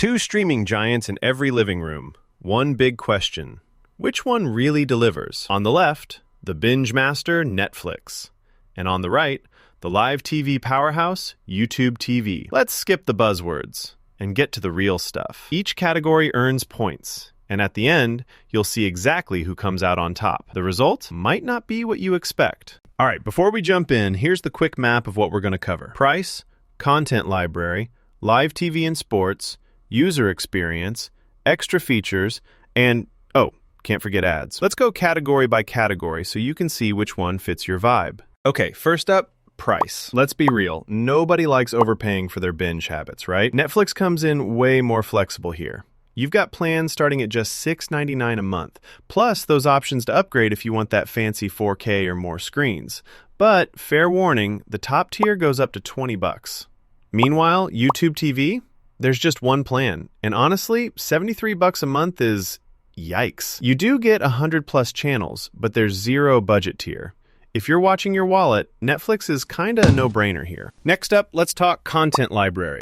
Two streaming giants in every living room. One big question. Which one really delivers? On the left, the binge master, Netflix. And on the right, the live TV powerhouse, YouTube TV. Let's skip the buzzwords and get to the real stuff. Each category earns points, and at the end, you'll see exactly who comes out on top. The result might not be what you expect. All right, before we jump in, here's the quick map of what we're going to cover. Price, content library, live TV and sports, user experience, extra features, and, oh, can't forget ads. Let's go category by category so you can see which one fits your vibe. Okay, first up, price. Let's be real. Nobody likes overpaying for their binge habits, right? Netflix comes in way more flexible here. You've got plans starting at just $6.99 a month, plus those options to upgrade if you want that fancy 4K or more screens. But, fair warning, the top tier goes up to $20. Meanwhile, YouTube TV? There's just one plan, and honestly, $73 a month is yikes. You do get 100 plus channels, but there's zero budget tier. If you're watching your wallet, Netflix is kinda a no-brainer here. Next up, let's talk content library.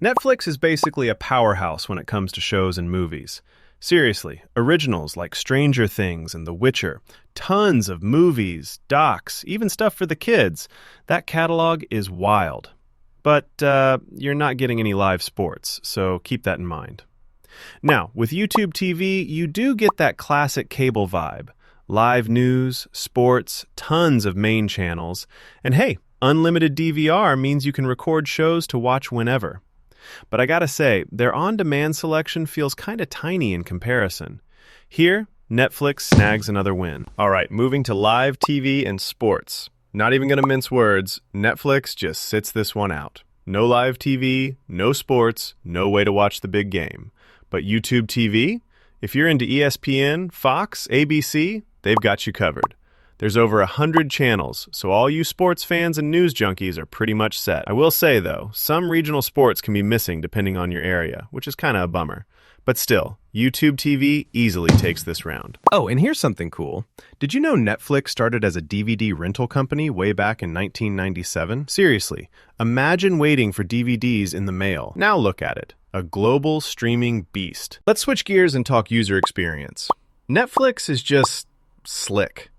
Netflix is basically a powerhouse when it comes to shows and movies. Seriously, originals like Stranger Things and The Witcher, tons of movies, docs, even stuff for the kids. That catalog is wild. But you're not getting any live sports, so keep that in mind. Now, with YouTube TV, you do get that classic cable vibe. Live news, sports, tons of main channels, and hey, unlimited DVR means you can record shows to watch whenever. But I gotta say, their on-demand selection feels kinda tiny in comparison. Here, Netflix snags another win. All right, moving to live TV and sports. Not even gonna mince words, Netflix just sits this one out. No live TV, no sports, no way to watch the big game. But YouTube TV? If you're into ESPN, Fox, ABC, they've got you covered. There's over 100 channels, so all you sports fans and news junkies are pretty much set. I will say, though, some regional sports can be missing depending on your area, which is kind of a bummer. But still, YouTube TV easily takes this round. Oh, and here's something cool. Did you know Netflix started as a DVD rental company way back in 1997? Seriously, imagine waiting for DVDs in the mail. Now look at it. A global streaming beast. Let's switch gears and talk user experience. Netflix is just slick.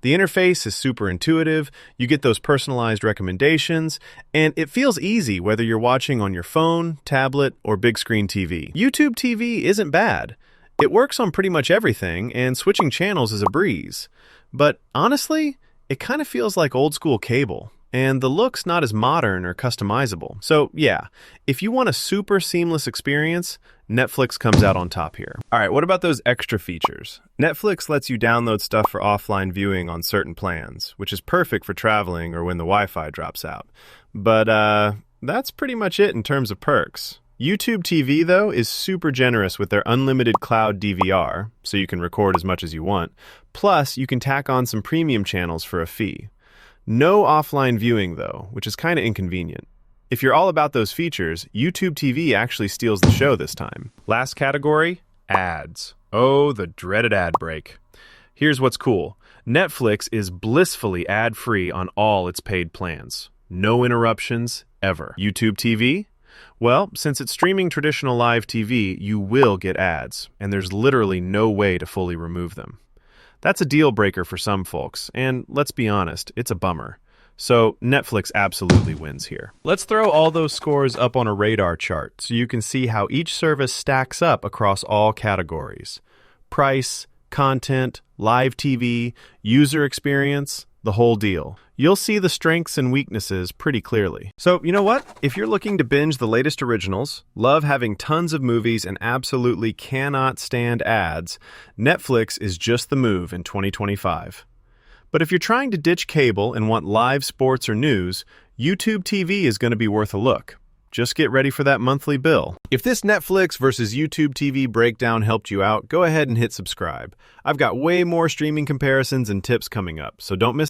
The interface is super intuitive, you get those personalized recommendations, and it feels easy whether you're watching on your phone, tablet, or big screen TV. YouTube TV isn't bad. It works on pretty much everything, and switching channels is a breeze. But honestly, it kind of feels like old school cable, and the look's not as modern or customizable. So yeah, if you want a super seamless experience, Netflix comes out on top here. All right, what about those extra features? Netflix lets you download stuff for offline viewing on certain plans, which is perfect for traveling or when the Wi-Fi drops out. But that's pretty much it in terms of perks. YouTube TV, though, is super generous with their unlimited cloud DVR, so you can record as much as you want. Plus, you can tack on some premium channels for a fee. No offline viewing, though, which is kind of inconvenient. If you're all about those features, YouTube TV actually steals the show this time. Last category, ads. Oh, the dreaded ad break. Here's what's cool. Netflix is blissfully ad-free on all its paid plans. No interruptions, ever. YouTube TV? Well, since it's streaming traditional live TV, you will get ads, and there's literally no way to fully remove them. That's a deal breaker for some folks, and let's be honest, it's a bummer. So Netflix absolutely wins here. Let's throw all those scores up on a radar chart so you can see how each service stacks up across all categories. Price, content, live TV, user experience, the whole deal. You'll see the strengths and weaknesses pretty clearly. So, you know what? If you're looking to binge the latest originals, love having tons of movies, and absolutely cannot stand ads, Netflix is just the move in 2025. But if you're trying to ditch cable and want live sports or news, YouTube TV is going to be worth a look. Just get ready for that monthly bill. If this Netflix versus YouTube TV breakdown helped you out, go ahead and hit subscribe. I've got way more streaming comparisons and tips coming up, so don't miss